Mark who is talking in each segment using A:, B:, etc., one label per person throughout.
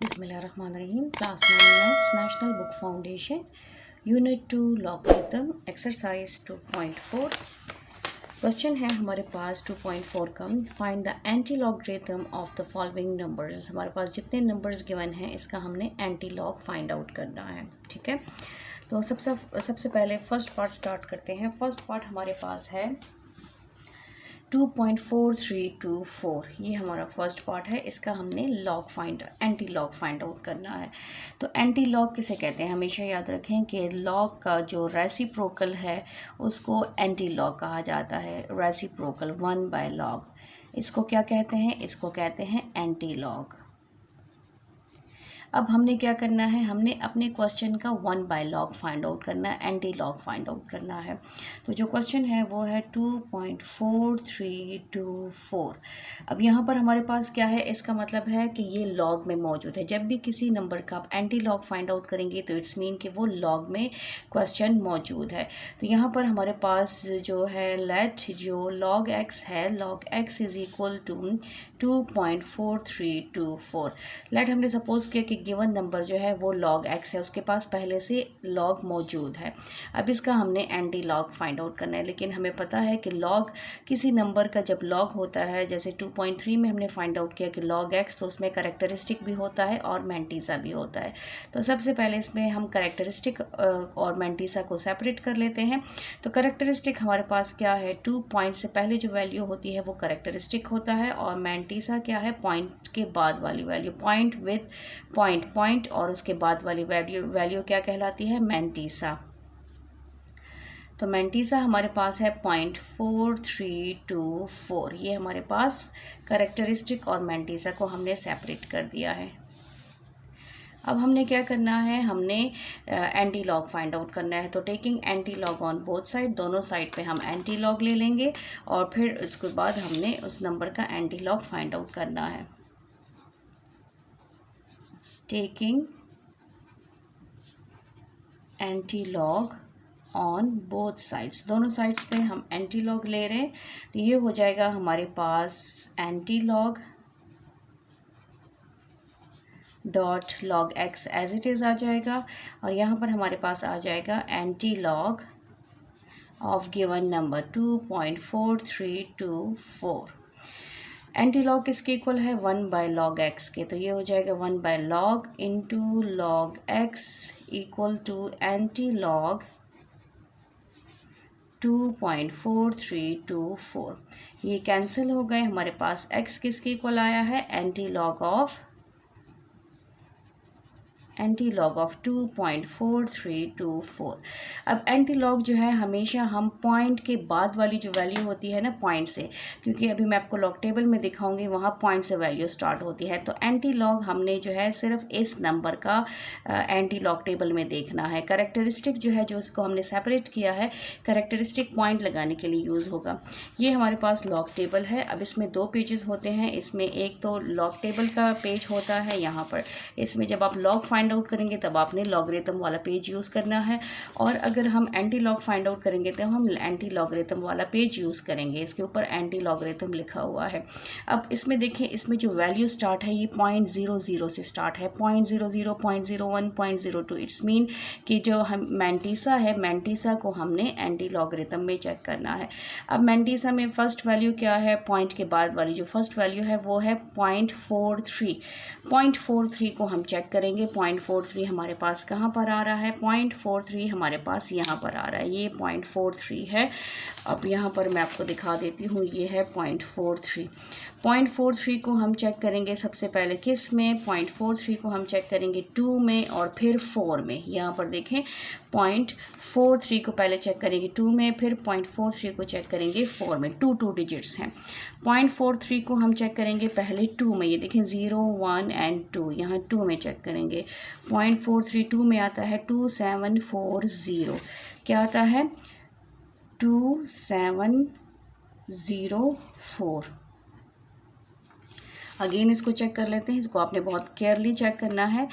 A: बिस्मिल्लाहिर्रहमानिर्रहीम। Class 9 maths national book foundation unit 2 logarithm exercise 2.4। Question है हमारे पास 2.4 का, find the anti logarithm of the following numbers. हमारे पास जितने नंबर्स गिवन हैं इसका हमने एंटी लॉग फाइंड आउट करना है। ठीक है, तो सबसे पहले फर्स्ट पार्ट स्टार्ट करते हैं। फर्स्ट पार्ट हमारे पास है 2.4324, ये हमारा फर्स्ट पार्ट है। इसका हमने एंटी लॉग फाइंड आउट करना है। तो एंटी लॉग किसे कहते हैं, हमेशा याद रखें कि लॉग का जो रेसिप्रोकल है उसको एंटी लॉग कहा जाता है। रेसिप्रोकल 1/log, इसको क्या कहते हैं, इसको कहते हैं एंटी लॉग। अब हमने क्या करना है, हमने अपने क्वेश्चन का 1/log फाइंड आउट करना है, एंटी लॉग फाइंड आउट करना है। तो जो क्वेश्चन है वो है 2.4324। अब यहाँ पर हमारे पास क्या है, इसका मतलब है कि ये लॉग में मौजूद है। जब भी किसी नंबर का आप एंटी लॉग फाइंड आउट करेंगे तो इट्स मीन कि वो लॉग में क्वेश्चन मौजूद है। तो यहाँ पर हमारे पास जो है लेट जो log x है, log x is equal to 2.4324। Let हमने सपोज किया कि गिवन नंबर जो है वो log x है, उसके पास पहले से log मौजूद है। अब इसका हमने एंटी लॉग फाइंड आउट करना है, लेकिन हमें पता है कि log किसी नंबर का जब log होता है, जैसे 2.3 में हमने फाइंड आउट किया कि log x, तो उसमें करेक्टरिस्टिक भी होता है और मैंटीसा भी होता है। तो सबसे पहले इसमें हम करेक्टरिस्टिक और मैंटीसा को सेपरेट कर लेते हैं। तो करेक्टरिस्टिक हमारे पास क्या है, 2 पॉइंट से पहले जो वैल्यू होती है वो करेक्टरिस्टिक होता है, और मैंटीसा क्या है, पॉइंट के बाद वाली वैल्यू, पॉइंट विद पॉइंट और उसके बाद वाली वैल्यू क्या कहलाती है, मैंटीसा। तो मैंटीसा हमारे पास है 0.4324, ये हमारे पास करेक्टरिस्टिक और मैंटीसा को हमने सेपरेट कर दिया है। अब हमने क्या करना है, हमने एंटी लॉग फाइंड आउट करना है। तो taking anti log on both side, दोनों साइड पे हम एंटी लॉग ले लेंगे और फिर उसके बाद हमने उस नंबर का एंटी लॉग फाइंड आउट करना है। Taking anti log on both sides, दोनों साइड्स पे हम एंटी लॉग ले रहे हैं। तो ये हो जाएगा हमारे पास anti log dot log x as it is आ जाएगा, और यहाँ पर हमारे पास आ जाएगा anti log of given number 2.4324। Anti log किसके इक्वल है, 1/log x के। तो ये हो जाएगा 1/log into log x equal to anti log 2.4324। ये कैंसिल हो गए, हमारे पास x किसके इक्वल आया है, एंटी लॉग ऑफ 2.4324। अब एंटी लॉग जो है हमेशा हम पॉइंट के बाद वाली जो वैल्यू होती है ना, पॉइंट से, क्योंकि अभी मैं आपको लॉग टेबल में दिखाऊंगी वहाँ पॉइंट से वैल्यू स्टार्ट होती है। तो एंटी लॉग हमने जो है सिर्फ इस नंबर का एंटी लॉग टेबल में देखना है। करेक्टरिस्टिक जो है, जो इसको हमने सेपरेट किया है, करेक्टरिस्टिक पॉइंट लगाने के लिए यूज़ होगा। ये हमारे पास लॉग टेबल है। अब इसमें 2 पेजेस होते हैं, इसमें एक तो लॉग टेबल का पेज होता है यहाँ पर। इसमें जब आप लॉग फाइंड आउट करेंगे तब आपने लॉगरिथम वाला पेज यूज़ करना है, और अगर हम एंटी लॉग फाइंड आउट करेंगे तो हम एंटी लॉगरिथम वाला पेज यूज़ करेंगे। इसके ऊपर एंटी लॉगरिथम लिखा हुआ है। अब इसमें देखें, इसमें जो वैल्यू स्टार्ट है ये 0.00 से स्टार्ट है, 0.00, 0.01, 0.02। इट्स मीन कि जो हम मैंटीसा है, मैंटीसा को हमने एंटी लॉगरिथम में चेक करना है। अब मैंटीसा में फर्स्ट वैल्यू क्या है, पॉइंट के बाद वाली जो फर्स्ट वैल्यू है वो है 0.43। 0.43 को हम चेक करेंगे। 0.43 हमारे पास कहाँ पर आ रहा है, 0.43 हमारे पास यहाँ पर आ रहा है, ये 0.43 है। अब यहाँ पर मैं आपको दिखा देती हूँ, ये है 0.43। 0.43 को हम चेक करेंगे सबसे पहले किस में, 0.43 को हम चेक करेंगे 2 में और फिर 4 में। यहाँ पर देखें 0.43 को पहले चेक करेंगे 2 में, फिर 0.43 को चेक करेंगे 4 में। 2 डिजिट्स हैं। 0.43 को हम चेक करेंगे पहले 2 में, ये देखें 0, 1 एंड 2, यहाँ 2 में चेक करेंगे। 0.43 2 में आता है 2740, क्या आता है 2704। अगेन इसको चेक कर लेते हैं, इसको आपने बहुत केयरली चेक करना है।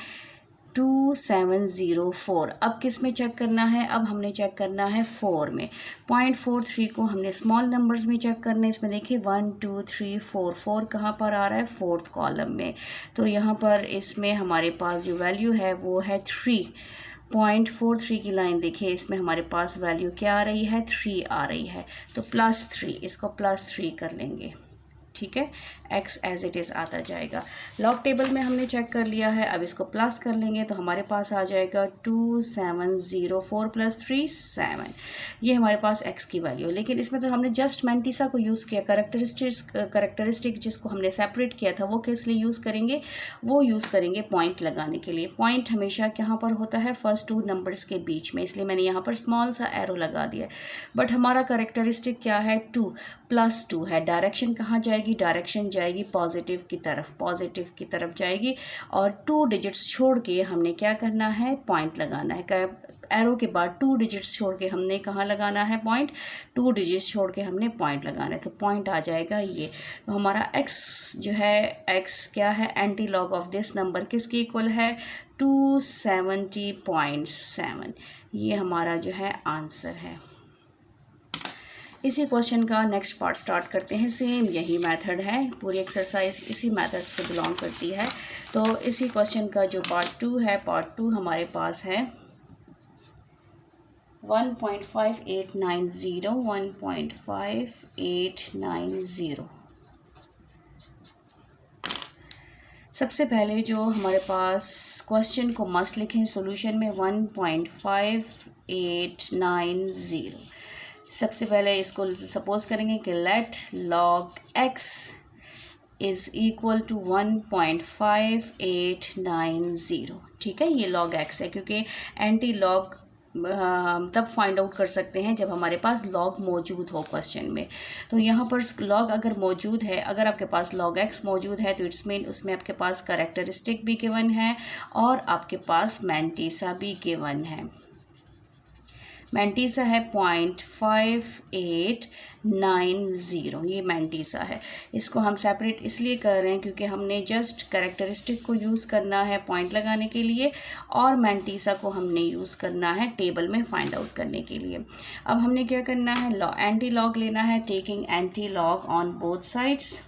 A: 2704। अब किस में चेक करना है? अब हमने चेक करना है 4 में। 0.43 को हमने स्मॉल नंबर्स में चेक करना है। इसमें देखिए 1 2 3 4, 4 कहाँ पर आ रहा है? 4th कॉलम में। तो यहाँ पर इसमें हमारे पास जो वैल्यू है वो है 3। 0.43 की लाइन देखिए, इसमें हमारे पास वैल्यू क्या आ रही है? 3 आ रही है। तो +3, इसको +3 कर लेंगे, ठीक है। x एज इट इज़ आता जाएगा। लॉग टेबल में हमने चेक कर लिया है, अब इसको प्लस कर लेंगे तो हमारे पास आ जाएगा 2704 + 3 7। ये हमारे पास x की वैल्यू। लेकिन इसमें तो हमने जस्ट मैंटीसा को यूज़ किया। करेक्टरिस्टिक जिसको हमने सेपरेट किया था वो किस लिए यूज़ करेंगे? वो यूज़ करेंगे पॉइंट लगाने के लिए। पॉइंट हमेशा कहाँ पर होता है? फर्स्ट 2 नंबर्स के बीच में, इसलिए मैंने यहाँ पर स्मॉल सा एरो लगा दिया। बट हमारा करेक्टरिस्टिक क्या है? 2 + 2 है। डायरेक्शन कहाँ जाएगी? डायरेक्शन जाएगी पॉजिटिव की तरफ, पॉजिटिव की तरफ जाएगी। और 2 डिजिट्स छोड़ के हमने क्या करना है? पॉइंट लगाना है। एरो के बाद 2 डिजिट्स छोड़ के हमने कहाँ लगाना है पॉइंट? 2 डिजिट्स छोड़ के हमने पॉइंट लगाना है। तो पॉइंट आ जाएगा ये। तो हमारा x जो है, x क्या है? Anti log of this number किसके इक्वल है? 270.7। ये हमारा जो है आंसर है। इसी क्वेश्चन का नेक्स्ट पार्ट स्टार्ट करते हैं। सेम यही मेथड है, पूरी एक्सरसाइज इसी मेथड से बिलोंग करती है। तो इसी क्वेश्चन का जो पार्ट 2 है, पार्ट 2 हमारे पास है 1.5890। 1.5890। सबसे पहले जो हमारे पास क्वेश्चन को मस्ट लिखें सॉल्यूशन में 1.5890। सबसे पहले इसको सपोज करेंगे कि let log x is equal to 1.5890। ठीक है, ये लॉग x है, क्योंकि एंटी लॉग तब फाइंड आउट कर सकते हैं जब हमारे पास लॉग मौजूद हो क्वेश्चन में। तो यहाँ पर लॉग अगर मौजूद है, अगर आपके पास log x मौजूद है तो इट्स मीन उसमें आपके पास करेक्टरिस्टिक भी गिवन है और आपके पास मैंटीसा भी गिवन है। मैंटीसा है 0.5890, ये मैंटीसा है। इसको हम सेपरेट इसलिए कर रहे हैं क्योंकि हमने जस्ट कैरेक्टरिस्टिक को यूज़ करना है पॉइंट लगाने के लिए और मैंटीसा को हमने यूज़ करना है टेबल में फाइंड आउट करने के लिए। अब हमने क्या करना है? एंटी लॉग लेना है, taking anti log on both sides.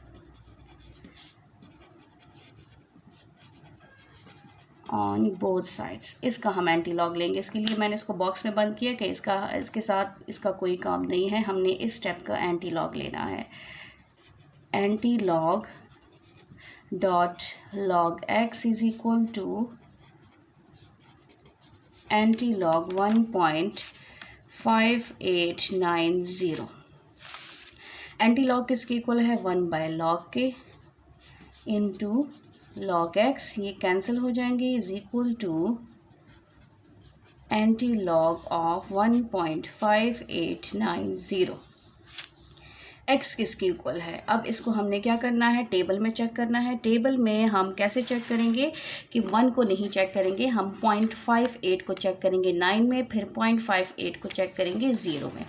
A: On both sides, इसका हम एंटी लॉग लेंगे। इसके लिए मैंने इसको बॉक्स में बंद किया कि इसके साथ इसका कोई काम नहीं है, हमने इस स्टेप का एंटी लॉग लेना है। Anti log dot log x is equal to anti log 1.5890। Anti log किसके इक्वल है? 1/log के इंटू log x, ये कैंसिल हो जाएंगे, is equal to anti log of 1.5890। x किसके इक्वल है? अब इसको हमने क्या करना है? टेबल में चेक करना है। टेबल में हम कैसे चेक करेंगे कि 1 को नहीं चेक करेंगे, हम 0.58 को चेक करेंगे 9 में, फिर 0.58 को चेक करेंगे 0 में।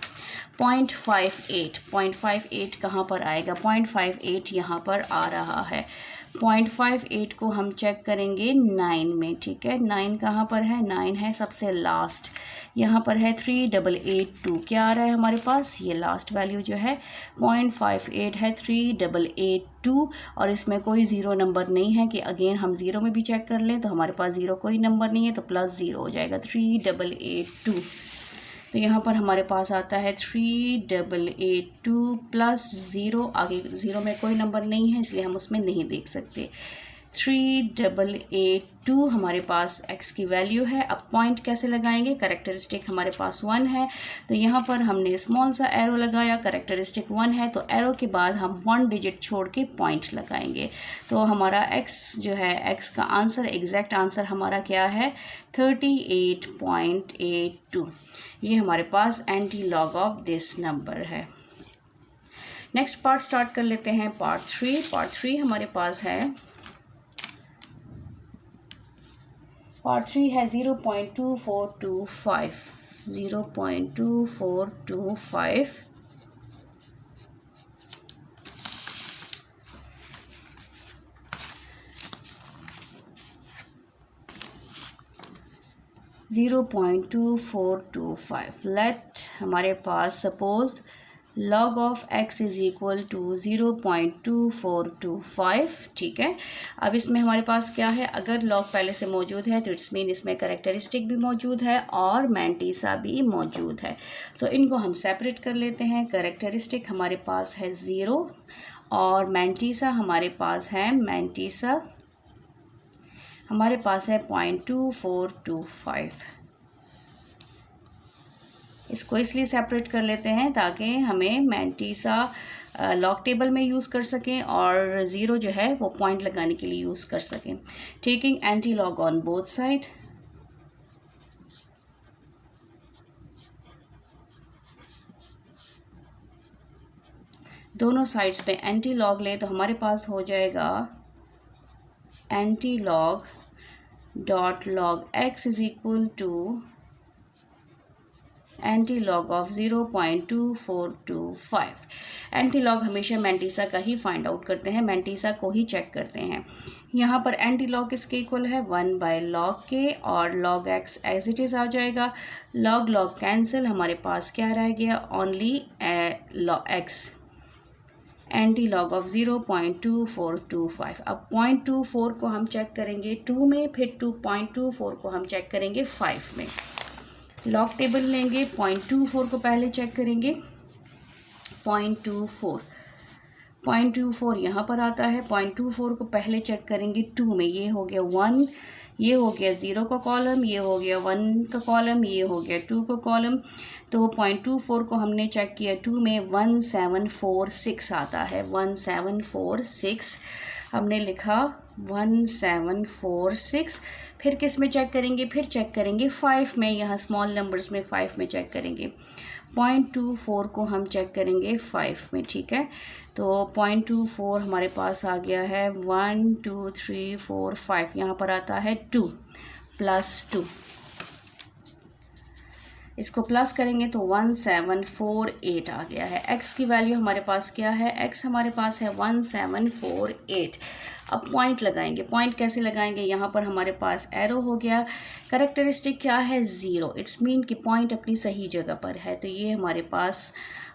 A: 0.58 कहाँ पर आएगा? 0.58 यहाँ पर आ रहा है। 0.58 को हम चेक करेंगे 9 में, ठीक है। 9 कहाँ पर है? 9 है सबसे लास्ट, यहाँ पर है 3882। क्या आ रहा है हमारे पास? ये लास्ट वैल्यू जो है 0.58 है 3882, और इसमें कोई ज़ीरो नंबर नहीं है कि अगेन हम ज़ीरो में भी चेक कर लें तो हमारे पास ज़ीरो कोई नंबर नहीं है, तो +0 हो जाएगा 3882। तो यहाँ पर हमारे पास आता है 3882 + 0, आगे 0 में कोई नंबर नहीं है इसलिए हम उसमें नहीं देख सकते। 3882 हमारे पास x की वैल्यू है। अब पॉइंट कैसे लगाएंगे? करेक्टरिस्टिक हमारे पास 1 है तो यहाँ पर हमने स्मॉल सा एरो लगाया, करेक्टरिस्टिक 1 है तो एरो के बाद हम 1 डिजिट छोड़ के पॉइंट लगाएंगे। तो हमारा x जो है, x का आंसर, एग्जैक्ट आंसर हमारा क्या है? 38.82। ये हमारे पास anti log of this number है। नेक्स्ट पार्ट स्टार्ट कर लेते हैं, पार्ट 3। पार्ट 3 हमारे पास है, पार्ट 3 है 0.2425। 0.2425 . 0.2425। लेट हमारे पास suppose log of x is equal to 0.2425। ठीक है, अब इसमें हमारे पास क्या है, अगर log पहले से मौजूद है तो इट्स मीन इसमें करेक्टरिस्टिक भी मौजूद है और मैंटीसा भी मौजूद है। तो इनको हम सेपरेट कर लेते हैं। करेक्टरिस्टिक हमारे पास है 0 और मैंटीसा हमारे पास है 0.2425। इसको इसलिए सेपरेट कर लेते हैं ताकि हमें मैंटीसा लॉग टेबल में यूज़ कर सकें और ज़ीरो जो है वो पॉइंट लगाने के लिए यूज़ कर सकें। Taking anti log on both side, दोनों साइड्स पे एंटी लॉग लें तो हमारे पास हो जाएगा anti log dot log x is equal to anti log of 0.2425। Anti log हमेशा मैंटीसा का ही फाइंड आउट करते हैं, मैंटीसा को ही चेक करते हैं। यहाँ पर एंटी लॉग किसके इक्वल है, 1 बाय लॉग के, और log x as it is आ जाएगा। लॉग लॉग कैंसिल, हमारे पास क्या रह गया, only log x. Anti log of 0.2425। अब 0.24 को हम चेक करेंगे 2 में, फिर 2.24 को हम चेक करेंगे 5 में। लॉग टेबल लेंगे, 0.24 को पहले चेक करेंगे, 0.24 यहाँ पर आता है। 0.24 को पहले चेक करेंगे 2 में, ये हो गया 1, ये हो गया 0 का कॉलम, ये हो गया 1 का कॉलम, ये हो गया 2 का कॉलम। तो 0.24 को हमने चेक किया 2 में, 1746 आता है, 1746 हमने लिखा 1746। फिर किस में चेक करेंगे, फिर चेक करेंगे 5 में, यहाँ स्मॉल नंबर्स में 5 में चेक करेंगे। 0.24 को हम चेक करेंगे 5 में। ठीक है, तो 0.24 हमारे पास आ गया है 1 2 3 4 5, यहाँ पर आता है 2 प्लस 2, इसको प्लस करेंगे तो 1748 आ गया है। x की वैल्यू हमारे पास क्या है, x हमारे पास है 1748। अब पॉइंट लगाएंगे, पॉइंट कैसे लगाएंगे, यहाँ पर हमारे पास एरो हो गया। करेक्टरिस्टिक क्या है, 0, इट्स मीन कि पॉइंट अपनी सही जगह पर है। तो ये हमारे पास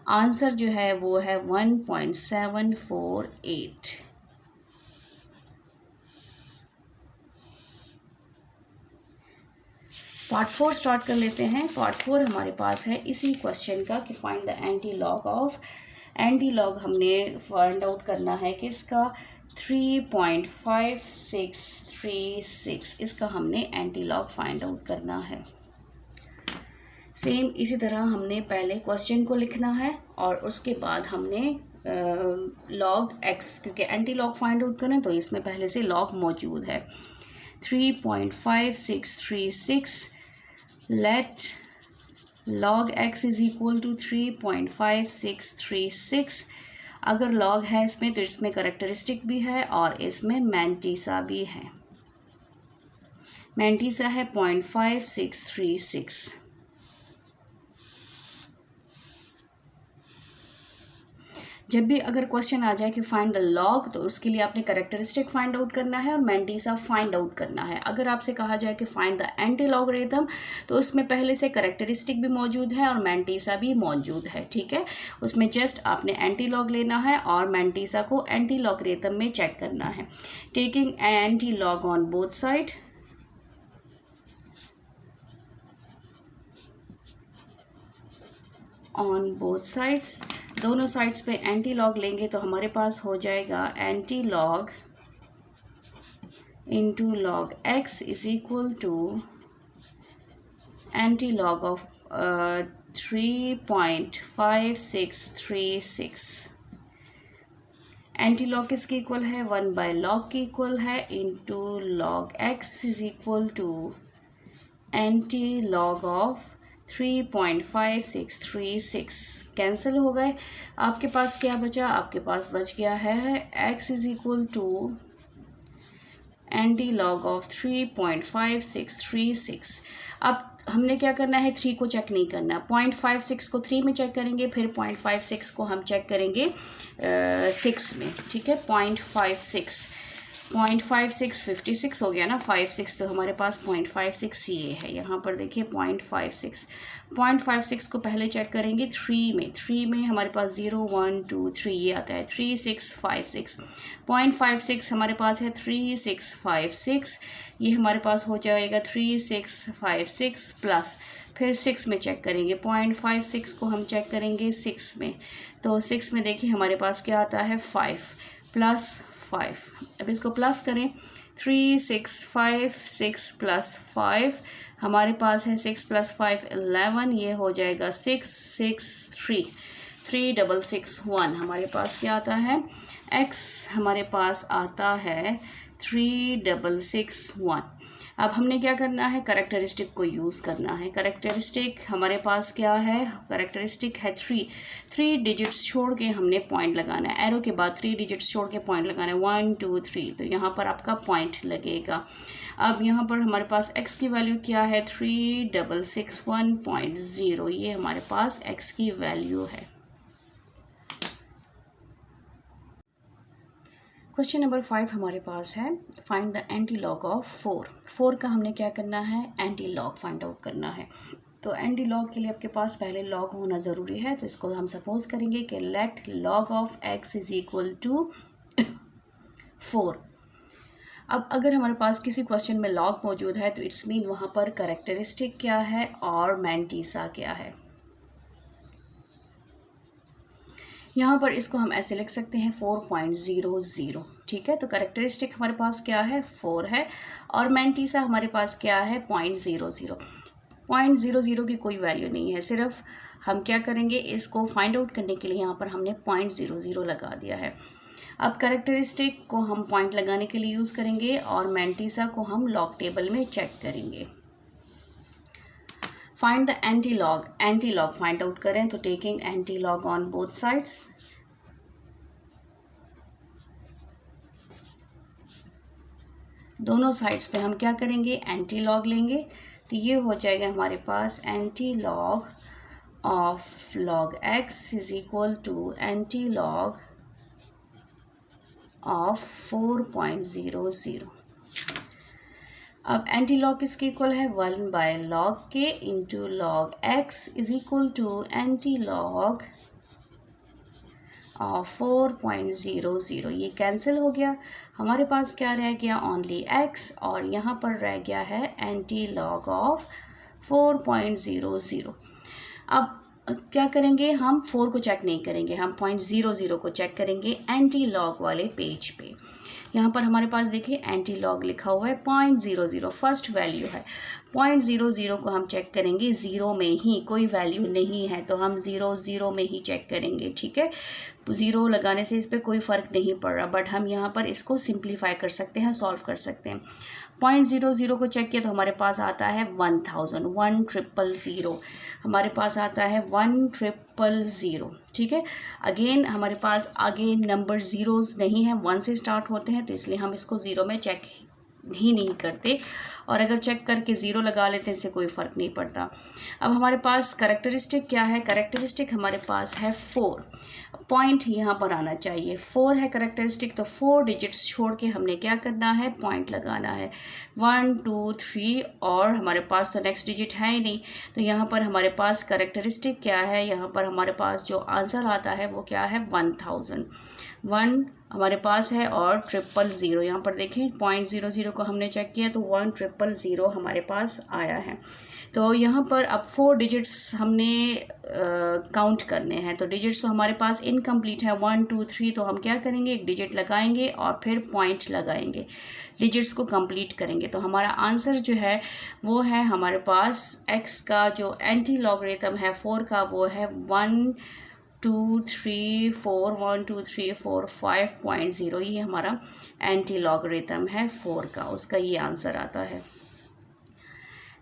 A: आंसर जो है वो है 1.748। पार्ट 4 स्टार्ट कर लेते हैं। पार्ट 4 हमारे पास है इसी क्वेश्चन का कि find the anti log of. Anti log हमने फाइंड आउट करना है कि इसका 3.5636, इसका हमने एंटी लॉग फाइंड आउट करना है। सेम इसी तरह हमने पहले क्वेश्चन को लिखना है और उसके बाद हमने लॉग एक्स, क्योंकि एंटी लॉग फाइंड आउट करें तो इसमें पहले से लॉग मौजूद है। 3.5636, let log x is equal to 3.5636। अगर log है इसमें तो इसमें करेक्टरिस्टिक भी है और इसमें मैंटीसा भी है। मैंटीसा है 0.5636। जब भी अगर क्वेश्चन आ जाए कि फाइंड द लॉग, तो उसके लिए आपने करेक्टरिस्टिक फाइंड आउट करना है और मैंटीसा फाइंड आउट करना है। अगर आपसे कहा जाए कि फाइंड द एंटी लॉगरिथम, तो उसमें पहले से करेक्टरिस्टिक भी मौजूद है और मैंटीसा भी मौजूद है। ठीक है, उसमें जस्ट आपने एंटी लॉग लेना है और मैंटीसा को एंटी लॉगरिथम में चेक करना है। Taking anti log on both side, on both sides, दोनों साइड्स पे एंटी लॉग लेंगे तो हमारे पास हो जाएगा anti log into log x is equal to anti log of 3.5636। Anti log किसके इक्वल है, 1 बाय लॉग के इक्वल है, into log x is equal to anti log of 3.5636। Cancel हो गए, आपके पास क्या बचा, आपके पास बच गया है x is equal to anti log of 3.5636। अब हमने क्या करना है, 3 को चेक नहीं करना, 0.56 को 3 में चेक करेंगे, फिर 0.56 को हम चेक करेंगे 6 में। ठीक है, 0.56 0.56 56 हो गया ना, 56 तो हमारे पास 0.56 ये है। यहाँ पर देखिए 0.56 को पहले चेक करेंगे 3 में हमारे पास 0 1 2 3 ये आता है 3656। 0.56 हमारे पास है 3656, ये हमारे पास हो जाएगा 3656 प्लस फिर 6 में चेक करेंगे। 0.56 को हम चेक करेंगे 6 में, तो 6 में देखिए हमारे पास क्या आता है 5 प्लस 5। अब इसको प्लस करें 3656 प्लस 5 हमारे पास है 6 प्लस 5 11, ये हो जाएगा 663 3661। हमारे पास क्या आता है x हमारे पास आता है 3661। अब हमने क्या करना है, करेक्टरिस्टिक को यूज़ करना है। करेक्टरिस्टिक हमारे पास क्या है, करेक्टरिस्टिक है 3 डिजिट्स छोड़ के हमने पॉइंट लगाना है। एरो के बाद 3 डिजिट्स छोड़ के पॉइंट लगाना है 1 2 3, तो यहाँ पर आपका पॉइंट लगेगा। अब यहाँ पर हमारे पास x की वैल्यू क्या है 3661.0, ये हमारे पास x की वैल्यू है। क्वेश्चन नंबर 5 हमारे पास है, find the anti log of 4 का हमने क्या करना है, एंटी लॉग फाइंड आउट करना है। तो एंटी लॉग के लिए आपके पास पहले लॉग होना ज़रूरी है, तो इसको हम सपोज करेंगे कि let log of x is equal to 4। अब अगर हमारे पास किसी क्वेश्चन में लॉग मौजूद है तो इट्स मीन वहाँ पर करेक्टरिस्टिक क्या है और मैंटीसा क्या है। यहाँ पर इसको हम ऐसे लिख सकते हैं 4.00, ठीक है। तो करेक्टरिस्टिक हमारे पास क्या है 4 है और मैंटीसा हमारे पास क्या है 0.00। 0.00 की कोई वैल्यू नहीं है, सिर्फ हम क्या करेंगे इसको फाइंड आउट करने के लिए यहाँ पर हमने 0.00 लगा दिया है। अब करेक्टरिस्टिक को हम पॉइंट लगाने के लिए यूज़ करेंगे और मैंटीसा को हम लॉग टेबल में चेक करेंगे। Find the anti log find out करें, तो taking anti log on both sides. दोनों साइड्स पे हम क्या करेंगे एंटी लॉग लेंगे, तो ये हो जाएगा हमारे पास anti log of log x is equal to anti log of 4.00। अब एंटी लॉग किसके इक्वल है 1 बाय लॉग के into log x is equal to anti log of 4.00। ये कैंसिल हो गया, हमारे पास क्या रह गया ओनली x और यहाँ पर रह गया है एंटी लॉग ऑफ 4.00। अब क्या करेंगे हम 4 को चेक नहीं करेंगे, हम 0.00 को चेक करेंगे एंटी लॉग वाले पेज पे। यहाँ पर हमारे पास देखिए एंटी लॉग लिखा हुआ है 0.00, फर्स्ट वैल्यू है। 0.00 को हम चेक करेंगे 0 में ही, कोई वैल्यू नहीं है तो हम 0 में ही चेक करेंगे, ठीक है। 0 लगाने से इस पर कोई फ़र्क नहीं पड़ रहा, बट हम यहाँ पर इसको सिंप्लीफाई कर सकते हैं, सॉल्व कर सकते हैं। 0.00 को चेक किया तो हमारे पास आता है 1000 हमारे पास आता है 1000, ठीक है। अगेन हमारे पास आगे नंबर ज़ीरोज़ नहीं है, 1 से स्टार्ट होते हैं, तो इसलिए हम इसको 0 में चेक ही नहीं करते, और अगर चेक करके 0 लगा लेते हैं इससे कोई फ़र्क नहीं पड़ता। अब हमारे पास करेक्टरिस्टिक क्या है, करेक्टरिस्टिक हमारे पास है 4, पॉइंट यहाँ पर आना चाहिए। 4 है करेक्टरिस्टिक, तो 4 डिजिट्स छोड़ के हमने क्या करना है पॉइंट लगाना है 1 2 3, और हमारे पास तो नेक्स्ट डिजिट है ही नहीं, तो यहाँ पर हमारे पास करेक्टरिस्टिक क्या है, यहाँ पर हमारे पास जो आंसर आता है वो क्या है 1000। 1 हमारे पास है और 000, यहाँ पर देखें 0.00 को हमने चेक किया तो 1000 हमारे पास आया है। तो यहाँ पर अब 4 डिजिट्स हमने काउंट करने हैं, तो डिजिट्स तो हमारे पास इनकम्प्लीट है 1 2 3, तो हम क्या करेंगे एक डिजिट लगाएंगे और फिर पॉइंट लगाएंगे, डिजिट्स को कंप्लीट करेंगे। तो हमारा आंसर जो है वो है हमारे पास x का जो एंटी लॉगरिथम है 4 का वो है 1 2 3 4 1 2 3 4 5.0, ये हमारा एंटी लॉगरिथम है 4 का, उसका ये आंसर आता है।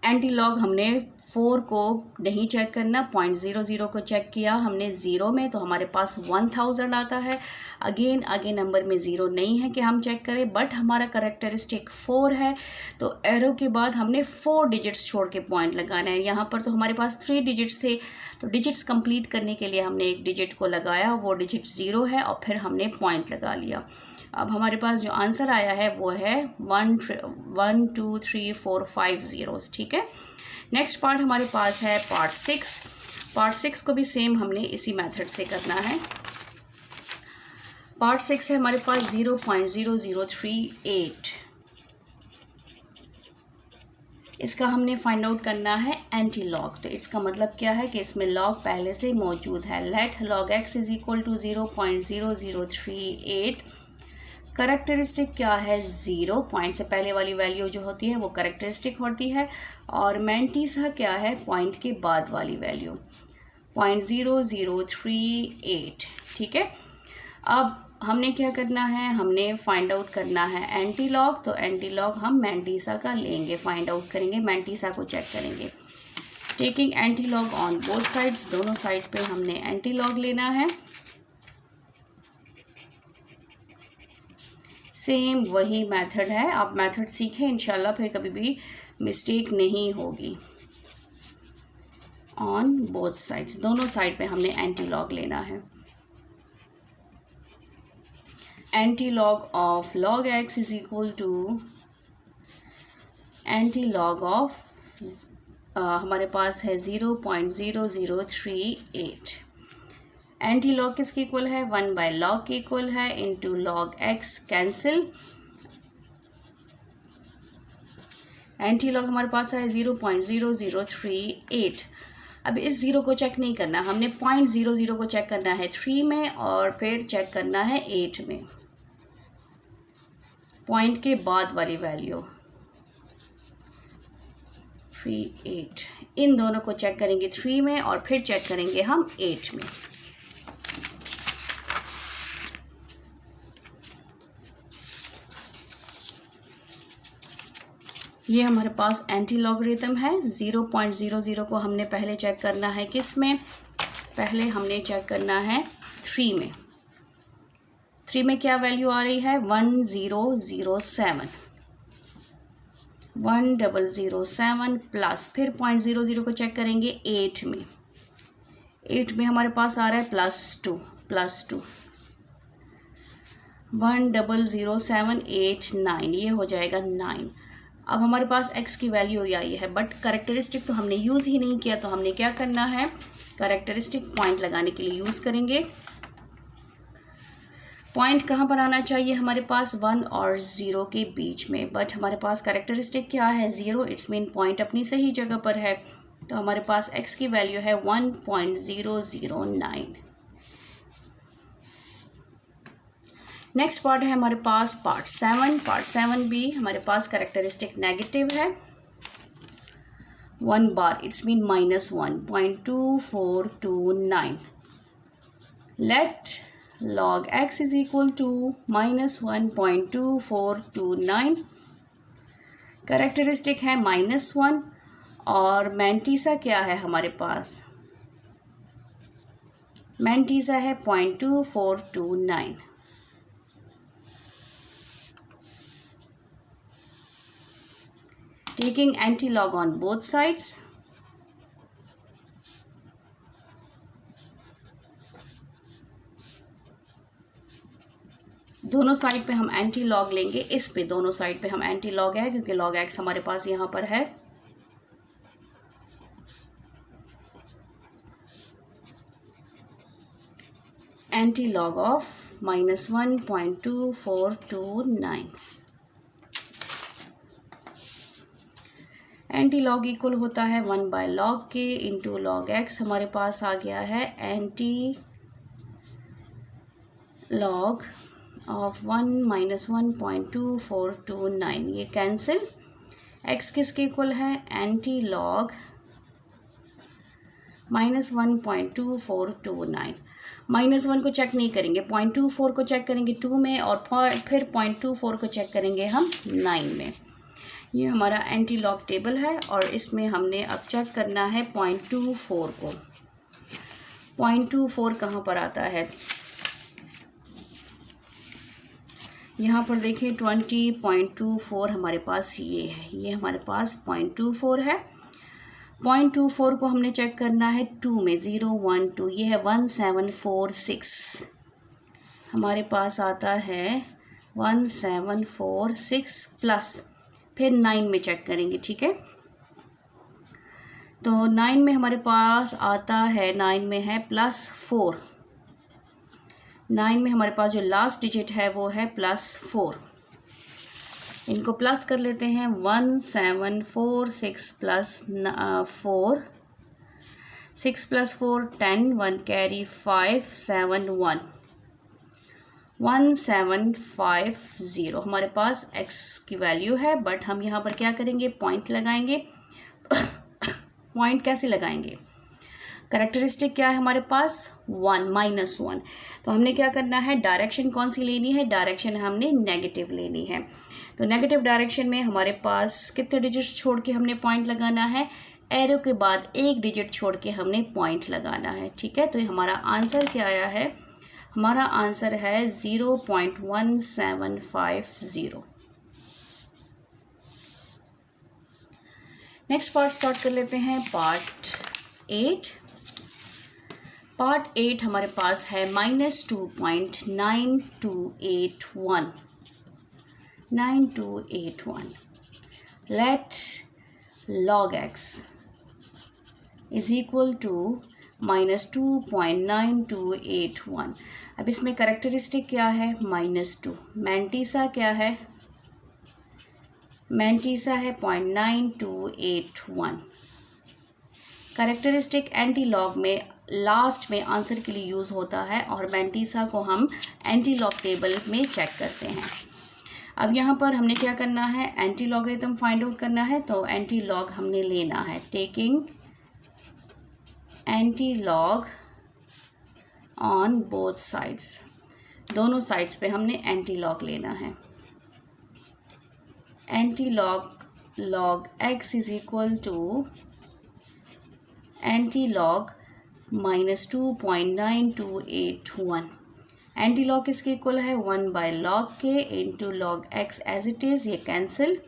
A: एंटी लॉग हमने 4 को नहीं चेक करना, 0.00 को चेक किया हमने 0 में, तो हमारे पास 1000 आता है। अगेन आगे नंबर में 0 नहीं है कि हम चेक करें, बट हमारा करेक्टरिस्टिक 4 है, तो एरो के बाद हमने 4 डिजिट्स छोड़ के पॉइंट लगाना है। यहाँ पर तो हमारे पास 3 डिजिट्स थे, तो डिजिट्स कंप्लीट करने के लिए हमने एक डिजिट को लगाया, वो डिजिट 0 है, और फिर हमने पॉइंट लगा लिया। अब हमारे पास जो आंसर आया है वो है 1 2 3 4 5 zeros, ठीक है। नेक्स्ट पार्ट हमारे पास है पार्ट 6। पार्ट 6 को भी सेम हमने इसी मेथड से करना है। पार्ट 6 है हमारे पास 0.0038। इसका हमने फाइंड आउट करना है एंटी लॉग। तो इसका मतलब क्या है कि इसमें लॉग पहले से मौजूद है। Let log x is equal to 0.0038। Characteristic क्या है 0, पॉइंट से पहले वाली वैल्यू जो होती है वो करेक्टरिस्टिक होती है, और मैंटीसा क्या है पॉइंट के बाद वाली वैल्यू 0.0038, ठीक है। अब हमने क्या करना है, हमने फाइंड आउट करना है एंटी लॉग। तो एंटी लॉग हम मैंटीसा का लेंगे, फाइंड आउट करेंगे, मैंटीसा को चेक करेंगे। Taking anti log on both sides, दोनों साइड पे हमने एंटी लॉग लेना है। सेम वही मेथड है, आप मेथड सीखें इंशाल्लाह, फिर कभी भी मिस्टेक नहीं होगी। ऑन बोथ साइड्स, दोनों साइड पे हमने एंटी लॉग लेना है। Anti log of log x is equal to anti log of हमारे पास है 0.0038। एंटी लॉग किसके इक्वल है 1/log के इक्वल है, into log x cancel. Anti log हमारे पास है 0.0038। अब इस 0 को चेक नहीं करना, हमने 0.00 को चेक करना है 3 में, और फिर चेक करना है 8 में, पॉइंट के बाद वाली वैल्यू 38। इन दोनों को चेक करेंगे 3 में, और फिर चेक करेंगे हम 8 में। ये हमारे पास एंटी लॉगरिथम है। 0.00 को हमने पहले चेक करना है किस में, पहले हमने चेक करना है 3 में। 3 में क्या वैल्यू आ रही है 1007, 1007 प्लस, फिर 0.00 को चेक करेंगे 8 में। 8 में हमारे पास आ रहा है +2, 100789, ये हो जाएगा 9। अब हमारे पास x की वैल्यू आई है, बट करेक्टरिस्टिक तो हमने यूज़ ही नहीं किया, तो हमने क्या करना है, करेक्टरिस्टिक पॉइंट लगाने के लिए यूज़ करेंगे। पॉइंट कहाँ पर आना चाहिए हमारे पास 1 और 0 के बीच में, बट हमारे पास करेक्टरिस्टिक क्या है 0, इट्स मीन पॉइंट अपनी सही जगह पर है, तो हमारे पास x की वैल्यू है 1.009। नेक्स्ट पार्ट है हमारे पास पार्ट 7। पार्ट 7 भी हमारे पास करेक्टरिस्टिक नेगेटिव है, 1 bar, it's mean -1.2429। Let log x is equal to -1.2429। Characteristic है -1, और मैंटीसा क्या है हमारे पास, मैंटीसा है 0.2429। Taking anti-log on both sides, दोनों साइड पे हम एंटी लॉग लेंगे। इस पे दोनों साइड पे हम एंटी लॉग है, क्योंकि लॉग एक्स हमारे पास यहाँ पर है। Anti log of -1.2429। Anti log equal होता है 1/log के इंटू लॉग एक्स। हमारे पास आ गया है एंटी लॉग ऑफ 1 -1.2429, ये कैंसिल। एक्स किसके इक्वल है एंटी लॉग -1.2429। -1 को चेक नहीं करेंगे, 0.24 को चेक करेंगे 2 में, और फिर 0.24 को चेक करेंगे हम 9 में। ये हमारा एंटी लॉग टेबल है और इसमें हमने अब चेक करना है 0.24 को। 0.24 कहाँ पर आता है, यहाँ पर देखिए 20.24 हमारे पास ये है, ये हमारे पास 0.24 है। 0.24 को हमने चेक करना है 2 में, 0 1 2, ये है 1746, हमारे पास आता है 1746 प्लस, फिर 9 में चेक करेंगे, ठीक है। तो 9 में हमारे पास आता है, 9 में है +4, 9 में हमारे पास जो लास्ट डिजिट है वो है +4, इनको प्लस कर लेते हैं। 1746 प्लस 4, 6 + 4 10, 1 कैरी 5, 7 1, 1750 हमारे पास x की वैल्यू है। बट हम यहाँ पर क्या करेंगे, पॉइंट लगाएंगे। पॉइंट कैसे लगाएंगे, करेक्टरिस्टिक क्या है हमारे पास, 1 -1, तो हमने क्या करना है, डायरेक्शन कौन सी लेनी है, डायरेक्शन हमने नेगेटिव लेनी है। तो नेगेटिव डायरेक्शन में हमारे पास कितने डिजिट छोड़ के हमने पॉइंट लगाना है, एरो के बाद एक डिजिट छोड़ के हमने पॉइंट लगाना है, ठीक है। तो हमारा आंसर क्या आया है, हमारा आंसर है 0.1750। नेक्स्ट पार्ट स्टार्ट कर लेते हैं, पार्ट 8। पार्ट 8 हमारे पास है -2.9281, 9281। Let log x is equal to -2.9281। अब इसमें करेक्टरिस्टिक क्या है, -2, मैंटीसा क्या है, मैंटीसा है 0.9281। करेक्टरिस्टिक एंटी लॉग में लास्ट में आंसर के लिए यूज़ होता है और मैंटीसा को हम एंटी लॉग टेबल में चेक करते हैं। अब यहाँ पर हमने क्या करना है, एंटी लॉगरिथम फाइंड आउट करना है। तो एंटी लॉग हमने लेना है, taking anti log on both sides, दोनों साइड्स पे हमने एंटी लॉग लेना है। Anti log x is equal to anti log -2.9281। Anti log किसके इक्वल है, 1/log k into log x as it is, ये कैंसिल।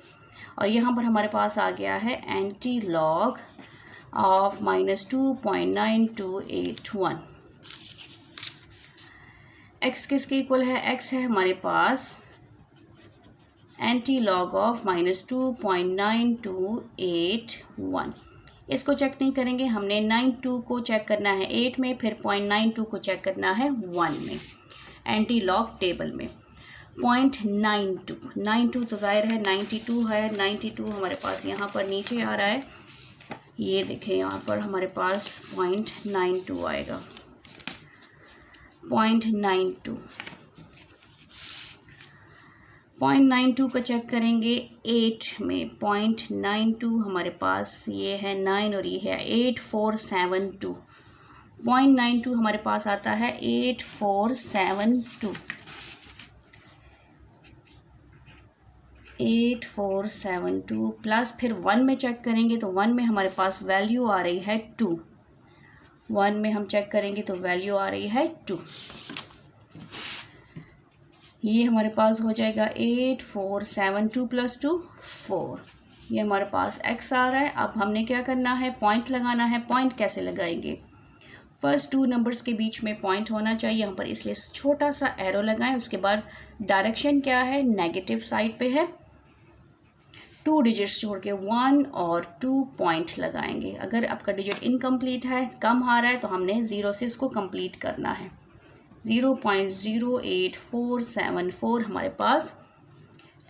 A: और यहाँ पर हमारे पास आ गया है एंटी लॉग ऑफ -2.9281। x किसके इक्वल है, x है हमारे पास एंटी लॉग ऑफ -2.9281। इसको चेक नहीं करेंगे, हमने 92 को चेक करना है 8 में, फिर 0.92 को चेक करना है 1 में, एंटी लॉग टेबल में। 0.92 तो ज़ाहिर है 92 है, 92 हमारे पास यहाँ पर नीचे आ रहा है, ये देखें यहाँ पर हमारे पास 0.92 आएगा, 0.92 का चेक करेंगे 8 में। 0.92 हमारे पास ये है 9 और ये है 8472। 0.92 हमारे पास आता है 8472, 8472 प्लस फिर 1 में चेक करेंगे तो 1 में हमारे पास वैल्यू आ रही है 2। 1 में हम चेक करेंगे तो वैल्यू आ रही है 2। ये हमारे पास हो जाएगा 8472 + 2 4। ये हमारे पास x आ रहा है। अब हमने क्या करना है, पॉइंट लगाना है। पॉइंट कैसे लगाएंगे, फर्स्ट 2 नंबर्स के बीच में पॉइंट होना चाहिए यहाँ पर, इसलिए छोटा सा एरो लगाएं। उसके बाद डायरेक्शन क्या है, नेगेटिव साइड पे है। 2 डिजिट्स छोड़ के 1 और 2 पॉइंट लगाएंगे। अगर आपका डिजिट इनकम्प्लीट है, कम आ रहा है, तो हमने 0 से इसको कंप्लीट करना है। 0.08474 हमारे पास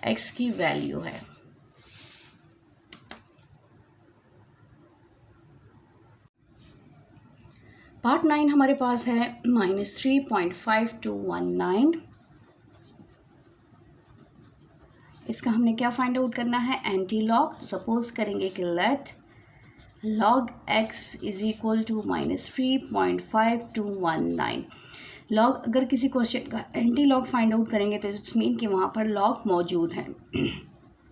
A: x की वैल्यू है। पार्ट 9 हमारे पास है -3.5219। इसका हमने क्या फाइंड आउट करना है, एंटी लॉग। सपोज करेंगे कि let log x is equal to -3.5219। Log, अगर किसी क्वेश्चन का एंटी लॉग फाइंड आउट करेंगे तो इट्स मीन कि वहाँ पर लॉग मौजूद है।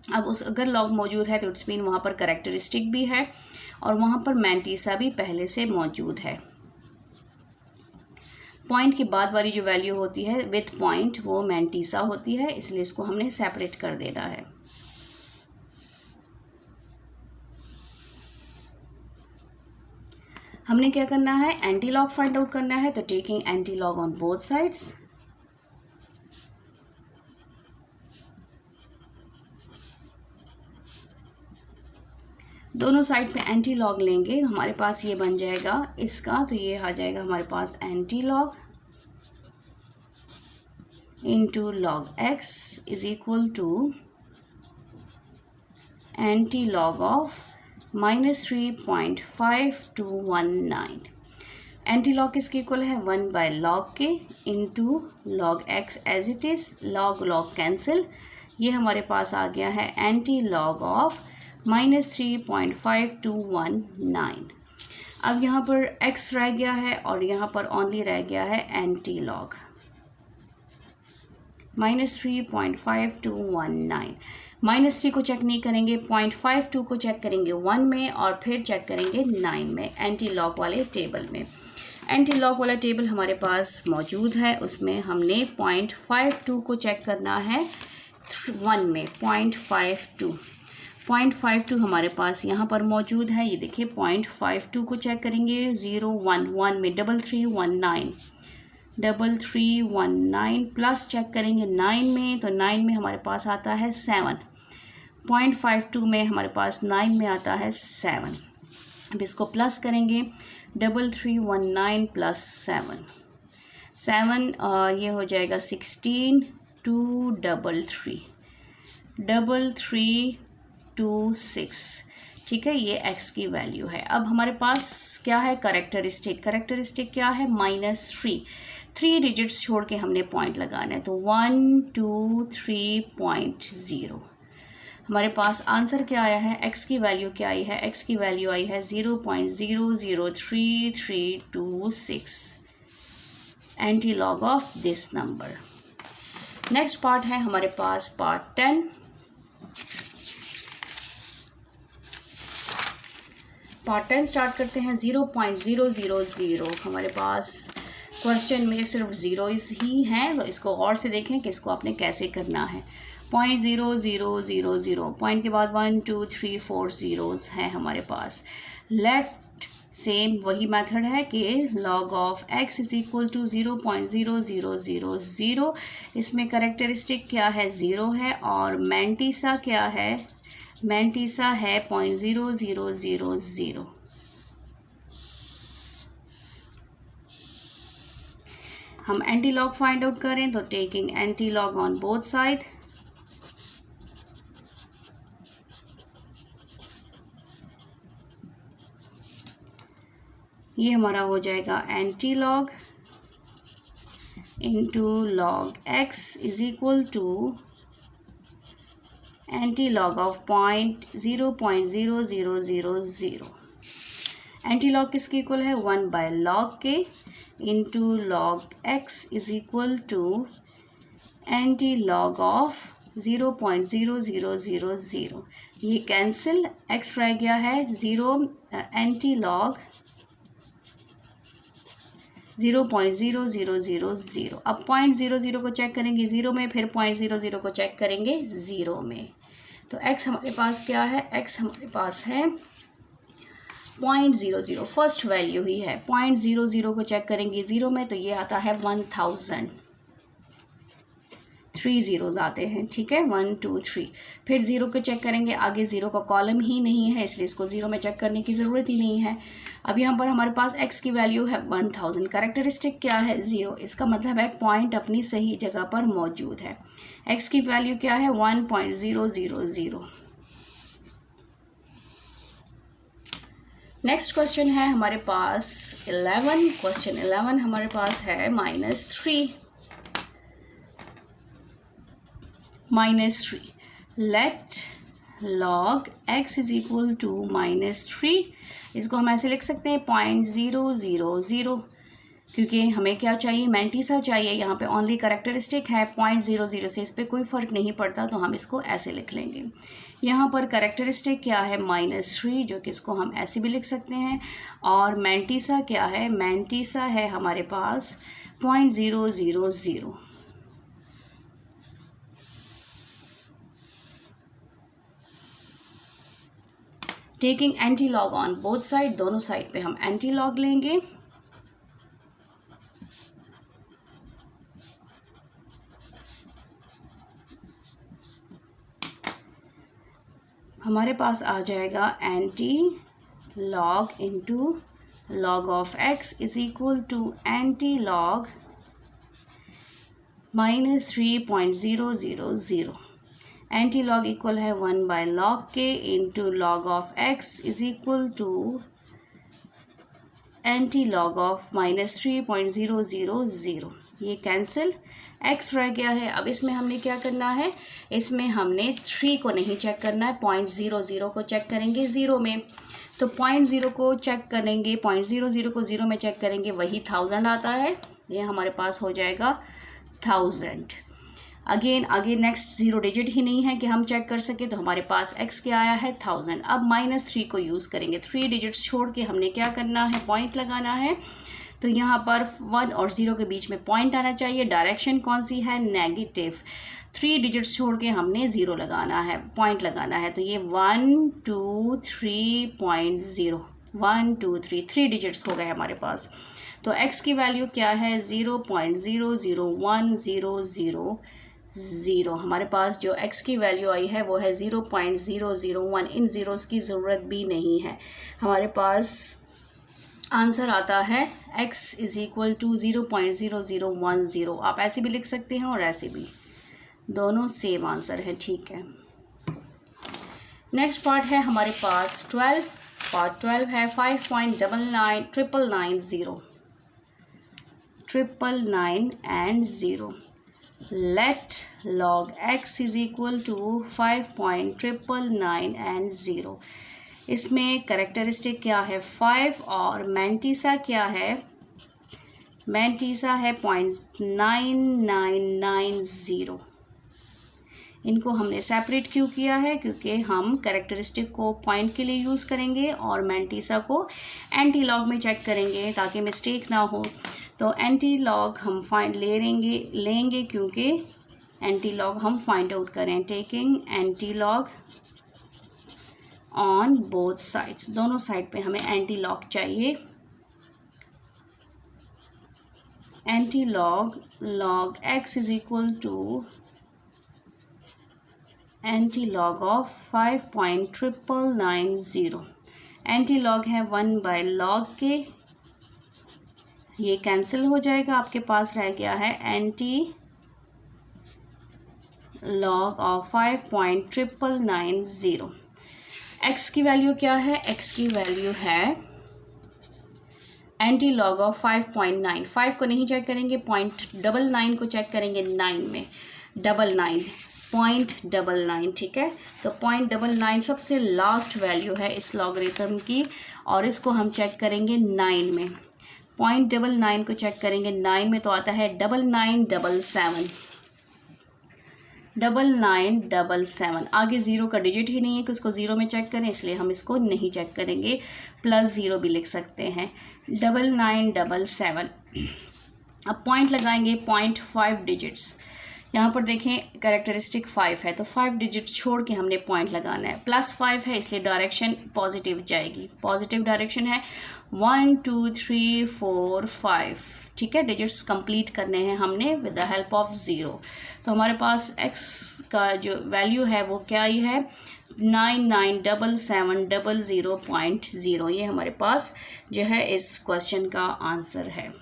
A: अब उस अगर लॉग मौजूद है तो इट्स मीन वहाँ पर कैरेक्टरिस्टिक भी है और वहाँ पर मैंटीसा भी पहले से मौजूद है। पॉइंट के बाद वाली जो वैल्यू होती है विथ पॉइंट वो मैंटीसा होती है, इसलिए इसको हमने सेपरेट कर देना है। हमने क्या करना है, एंटी लॉग फाइंड आउट करना है, तो taking anti log on both sides. दोनों साइड पे एंटी लॉग लेंगे, हमारे पास ये बन जाएगा इसका, तो ये आ जाएगा हमारे पास anti log into log x is equal to anti log of -3.5219। Anti log किसके इक्वल है, 1 बाय लॉग के into log x as it is, log log cancel, ये हमारे पास आ गया है एंटी लॉग ऑफ -3.5219। अब यहाँ पर x रह गया है और यहाँ पर ओनली रह गया है एंटी लॉग -3.5219। -3 को चेक नहीं करेंगे, 0.52 को चेक करेंगे 1 में और फिर चेक करेंगे 9 में एंटी लॉग वाले टेबल में। एंटी लॉग वाला टेबल हमारे पास मौजूद है, उसमें हमने 0.52 को चेक करना है 1 में, 0.52 हमारे पास यहाँ पर मौजूद है। ये देखिए 0.52 को चेक करेंगे 011 में 3319 प्लस चेक करेंगे 9 में, तो 9 में हमारे पास आता है 7। 0.52 में हमारे पास 9 में आता है 7। अब इसको प्लस करेंगे 3319 प्लस 7 और ये हो जाएगा 16 233 26। ठीक है, ये x की वैल्यू है। अब हमारे पास क्या है, कैरेक्टरिस्टिक क्या है, -3 डिजिट्स छोड़ के हमने पॉइंट लगाना है, तो 123.0। हमारे पास आंसर क्या आया है, x की वैल्यू क्या आई है, x की वैल्यू आई है 0.0033326 anti log of this number. Next part है हमारे पास पार्ट 10। पार्ट 10 स्टार्ट करते हैं। 0.000 हमारे पास क्वेश्चन में सिर्फ जीरोस ही हैं, तो इसको और से देखें कि इसको आपने कैसे करना है। 0.0000 पॉइंट के बाद 1 2 3 4 जीरोस हैं हमारे पास। लेट सेम वही मेथड है कि log of x is equal to 0.0000। इसमें करेक्टरिस्टिक क्या है, 0 है और मैंटीसा क्या है, मैंटीसा है 0.0000। हम एंटी लॉग फाइंड आउट करें तो taking anti log on both side, ये हमारा हो जाएगा anti log into log x is equal to anti log of 0.0000। Anti log किसके इक्वल है, 1 बाय लॉग के into log x is equal to anti log of 0.0000। ये cancel, x रह गया है 0, एंटी लॉग 0.0000। अब 0.00 को चेक करेंगे 0 में, फिर 0.00 को चेक करेंगे 0 में, तो x हमारे पास क्या है, x हमारे पास है 0.00, फर्स्ट वैल्यू ही है। 0.00 को चेक करेंगे 0 में, तो ये आता है 1000, 3 जीरोज़ आते हैं। ठीक है, 1 2 3, फिर 0 को चेक करेंगे, आगे 0 का कॉलम ही नहीं है, इसलिए इसको 0 में चेक करने की ज़रूरत ही नहीं है। अब यहाँ पर हमारे पास x की वैल्यू है 1000, कैरेक्टरिस्टिक क्या है, 0, इसका मतलब है पॉइंट अपनी सही जगह पर मौजूद है। x की वैल्यू क्या है, 1.000। नेक्स्ट क्वेश्चन है हमारे पास 11। क्वेश्चन 11 हमारे पास है -3 let log x is equal to -3। इसको हम ऐसे लिख सकते हैं 0.000, क्योंकि हमें क्या चाहिए, मैंटीसा चाहिए। यहाँ पे ओनली करेक्टरिस्टिक है 0.00 से, इस पर कोई फ़र्क नहीं पड़ता, तो हम इसको ऐसे लिख लेंगे। यहाँ पर करेक्टरिस्टिक क्या है, -3, जो कि इसको हम ऐसे भी लिख सकते हैं। और मैंटीसा क्या है, मैंटीसा है हमारे पास 0.000। Taking anti log on both side, दोनों साइड पे हम एंटी लॉग लेंगे। हमारे पास आ जाएगा anti log into log of x is equal to anti log -3.000। Anti log equal है 1/log के into log of x is equal to anti log of -3.000। ये कैंसिल, x रह गया है। अब इसमें हमने क्या करना है, इसमें हमने 3 को नहीं चेक करना है, 0.00 को चेक करेंगे 0 में। तो 0.0 को चेक करेंगे, 0.00 को 0 में चेक करेंगे, वही 1000 आता है। ये हमारे पास हो जाएगा 1000। अगेन आगे नेक्स्ट 0 डिजिट ही नहीं है कि हम चेक कर सके, तो हमारे पास x क्या आया है 1000। अब -3 को यूज़ करेंगे, 3 डिजिट्स छोड़ के हमने क्या करना है, पॉइंट लगाना है। तो यहाँ पर 1 और 0 के बीच में पॉइंट आना चाहिए। डायरेक्शन कौन सी है, नेगेटिव। 3 डिजिट्स छोड़ के हमने 0 लगाना है, पॉइंट लगाना है। तो ये 1 2 3.0, 1 2 3, 3 डिजिट्स हो गए हमारे पास। तो x की वैल्यू क्या है, 0.00100। हमारे पास जो x की वैल्यू आई है वो है 0.001। इन ज़ीरोस की ज़रूरत भी नहीं है, हमारे पास आंसर आता है x इज़ इक्वल टू 0.0010। आप ऐसे भी लिख सकते हैं और ऐसे भी, दोनों सेम आंसर है, ठीक है। नेक्स्ट पार्ट है हमारे पास 12। पार्ट 12 है 5.999 and 0। Let log x is equal to 5.999 and 0। इसमें करेक्टरिस्टिक क्या है 5 और मैंटीसा क्या है, मैंटीसा है 0.9990। इनको हमने सेपरेट क्यों किया है, क्योंकि हम करेक्टरिस्टिक को पॉइंट के लिए यूज़ करेंगे और मैंटीसा को एंटी लॉग में चेक करेंगे ताकि मिस्टेक ना हो। तो एंटी लॉग हम लेंगे क्योंकि एंटी लॉग हम फाइंड आउट करें। Taking anti log on both sides, दोनों साइड पे हमें एंटी लॉग चाहिए। Anti log x is equal to anti log of 5.99990। Anti log है 1/log के, ये कैंसिल हो जाएगा। आपके पास रह गया है एंटी लॉग ऑफ 5.99990। x की वैल्यू क्या है, x की वैल्यू है एंटी लॉग ऑफ 5.9। 5 को नहीं चेक करेंगे, 0.99 को चेक करेंगे 9 में, 0.99, ठीक है। तो 0.99 सबसे लास्ट वैल्यू है इस लॉगरिथम की, और इसको हम चेक करेंगे 9 में। 0.99 को चेक करेंगे 9 में, तो आता है 9977। 9977। आगे 0 का डिजिट ही नहीं है कि उसको 0 में चेक करें, इसलिए हम इसको नहीं चेक करेंगे, +0 भी लिख सकते हैं। 9977। अब पॉइंट लगाएंगे, 0.5 डिजिट्स। यहाँ पर देखें करेक्टरिस्टिक 5 है, तो 5 डिजिट छोड़ के हमने पॉइंट लगाना है। +5 है इसलिए डायरेक्शन पॉजिटिव जाएगी, पॉजिटिव डायरेक्शन है। 1 2 3 4 5, ठीक है। डिजिट्स कंप्लीट करने हैं हमने विद द हेल्प ऑफ 0। तो हमारे पास x का जो वैल्यू है वो क्या ही है, 997700.0। ये हमारे पास जो है इस क्वेश्चन का आंसर है।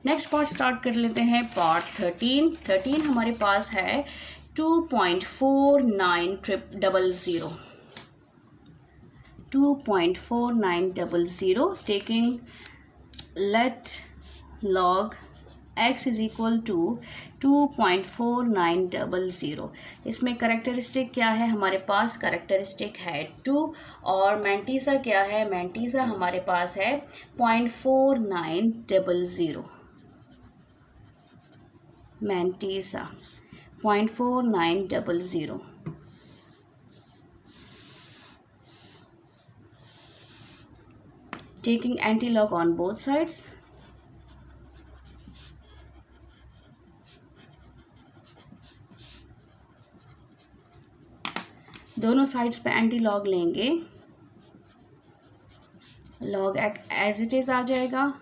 A: नेक्स्ट पार्ट स्टार्ट कर लेते हैं, पार्ट 13 हमारे पास है 2.4900। 2.4900 taking let log x is equal to 2.4900। इसमें करेक्टरिस्टिक क्या है हमारे पास? करेक्टरिस्टिक है 2। और मैंटीसा क्या है? मैंटीसा हमारे पास है 0.4900। Mantissa 0.4900। Taking antilog on both sides, दोनों साइड्स पे एंटी लॉग लेंगे, लॉग एज इट इज आ जाएगा,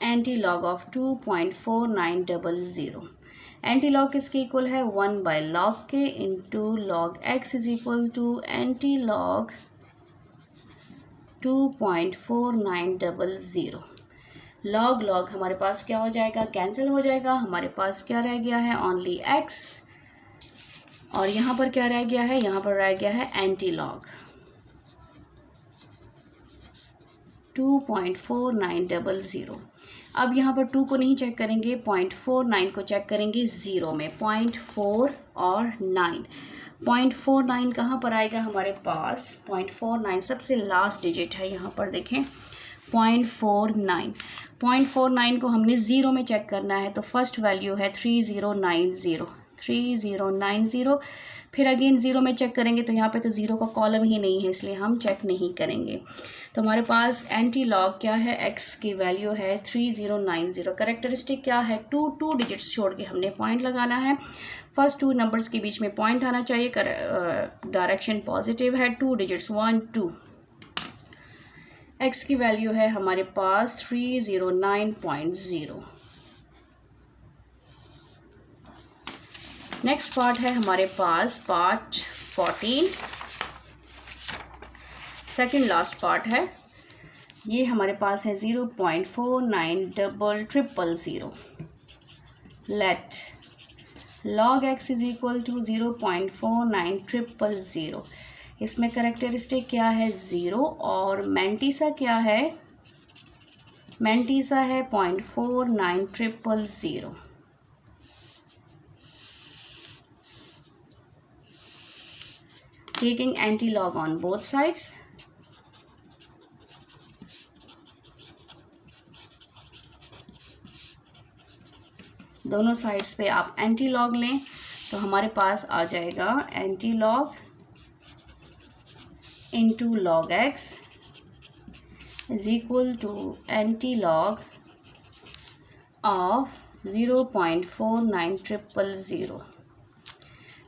A: anti log of 2.4900। Anti log किसके इक्वल है? 1/log के into log x is equal to anti log 2.4900। Log log हमारे पास क्या हो जाएगा? कैंसिल हो जाएगा। हमारे पास क्या रह गया है? Only x. और यहाँ पर क्या रह गया है? यहाँ पर रह गया है एंटी लॉग 2.4900। अब यहाँ पर 2 को नहीं चेक करेंगे, 0.49 को चेक करेंगे ज़ीरो में। 0.4 और 9, 0.49 कहाँ पर आएगा हमारे पास? 0.49 सबसे लास्ट डिजिट है, यहाँ पर देखें 0.49। 0.49 को हमने ज़ीरो में चेक करना है, तो फर्स्ट वैल्यू है 3090। 3090। फिर अगेन ज़ीरो में चेक करेंगे तो यहाँ पे तो ज़ीरो का कॉलम ही नहीं है, इसलिए हम चेक नहीं करेंगे। तो हमारे पास एंटी लॉग क्या है? एक्स की वैल्यू है 3090। करेक्टरिस्टिक क्या है? 2 डिजिट्स छोड़ के हमने पॉइंट लगाना है। फर्स्ट 2 नंबर्स के बीच में पॉइंट आना चाहिए। डायरेक्शन पॉजिटिव है, 2 डिजिट्स 1 2। एक्स की वैल्यू है हमारे पास 309.0। नेक्स्ट पार्ट है हमारे पास पार्ट 14, सेकेंड लास्ट पार्ट है। ये हमारे पास है 0.490000। Let log x is equal to 0.490000। इसमें करेक्टरिस्टिक क्या है? 0। और मैंटीसा क्या है? मैंटीसा है 0.490000। Taking anti log on both sides, दोनों साइड्स पे आप एंटी लॉग लें तो हमारे पास आ जाएगा anti log into log x is equal to anti log of 0.490000।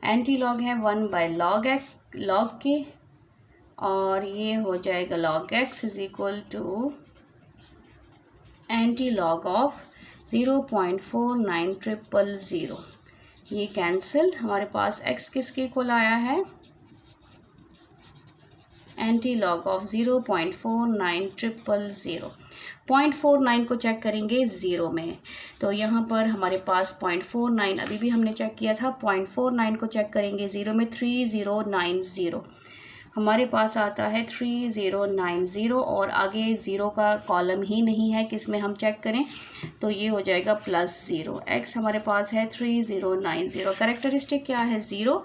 A: Anti log है 1/log के, और ये हो जाएगा log x is equal to anti log of 0.490000। ये कैंसिल, हमारे पास x किसके इक्वल आया है? Anti log of 0.490000। 0.49 को चेक करेंगे ज़ीरो में, तो यहाँ पर हमारे पास 0.49 अभी भी हमने चेक किया था। 0.49 को चेक करेंगे ज़ीरो में, 3090। हमारे पास आता है 3090 और आगे ज़ीरो का कॉलम ही नहीं है कि इसमें हम चेक करें, तो ये हो जाएगा +0। x हमारे पास है 3090। करेक्टरिस्टिक क्या है? 0।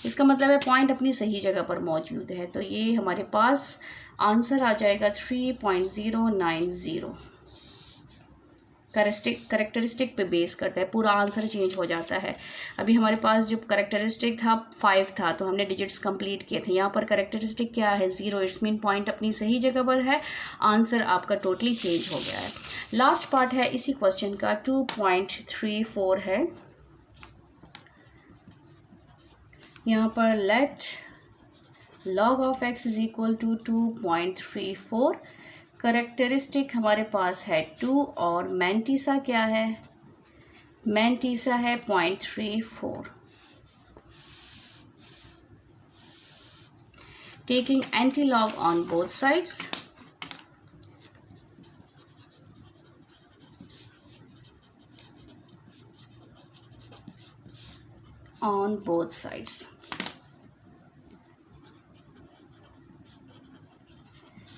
A: इसका मतलब है पॉइंट अपनी सही जगह पर मौजूद है, तो ये हमारे पास आंसर आ जाएगा 3.090। करेक्टरिस्टिक पे बेस करता है, पूरा आंसर चेंज हो जाता है। अभी हमारे पास जो करेक्टरिस्टिक था 5 था, तो हमने डिजिट्स कंप्लीट किए थे। यहाँ पर करेक्टरिस्टिक क्या है? 0। इट्स मीन पॉइंट अपनी सही जगह पर है, आंसर आपका टोटली चेंज हो गया है। लास्ट पार्ट है इसी क्वेश्चन का 2.34 है। यहाँ पर let log of x is equal to 2.34। Characteristic हमारे पास है 2 और मैंटीसा क्या है? मैंटीसा है 0.34। Taking anti log on both sides, on both sides.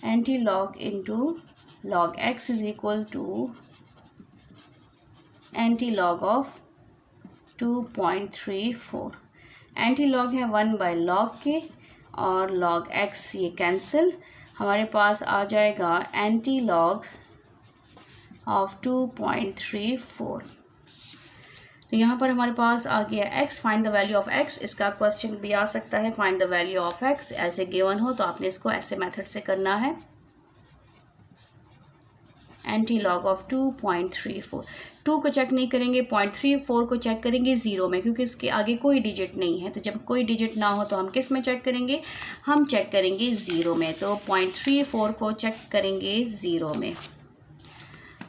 A: Anti-log into log x is equal to anti log of 2.34। Anti log है 1/log के और log x ये कैंसिल, हमारे पास आ जाएगा एंटी लॉग ऑफ 2.34। तो यहाँ पर हमारे पास आ गया x, find the value of x। इसका क्वेश्चन भी आ सकता है find the value of x, ऐसे गिवन हो तो आपने इसको ऐसे मेथड से करना है। एंटी लॉग ऑफ 2.34, 2 को चेक नहीं करेंगे, 0.34 को चेक करेंगे ज़ीरो में, क्योंकि उसके आगे कोई डिजिट नहीं है। तो जब कोई डिजिट ना हो तो हम किस में चेक करेंगे, हम चेक करेंगे ज़ीरो में। तो 0.34 को चेक करेंगे ज़ीरो में।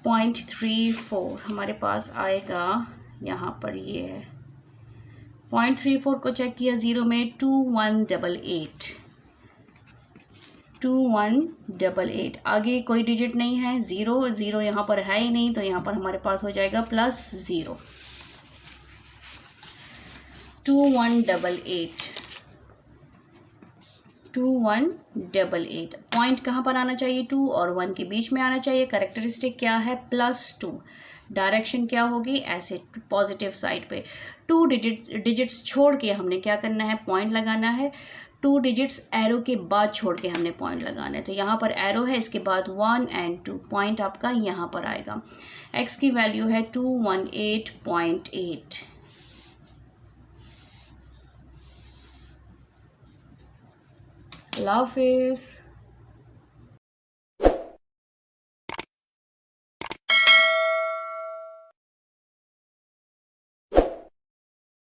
A: 0.34 हमारे पास आएगा, यहाँ पर ये है 0.34 को चेक किया ज़ीरो में, 2188, 2188। आगे कोई डिजिट नहीं है, ज़ीरो ज़ीरो यहाँ पर है ही नहीं, तो यहाँ पर हमारे पास हो जाएगा +0, 2188, 2188। पॉइंट कहाँ पर आना चाहिए, 2 और 1 के बीच में आना चाहिए। कैरेक्टरिस्टिक क्या है, +2। डायरेक्शन क्या होगी, ऐसे पॉजिटिव साइड पे। 2 डिजिट्स छोड़ के हमने क्या करना है, पॉइंट लगाना है। 2 डिजिट्स एरो के बाद छोड़ के हमने पॉइंट लगाना है। तो यहाँ पर एरो है, इसके बाद 1 और 2, पॉइंट आपका यहाँ पर आएगा। x की वैल्यू है 218.8। अल्लाह हाफिज़।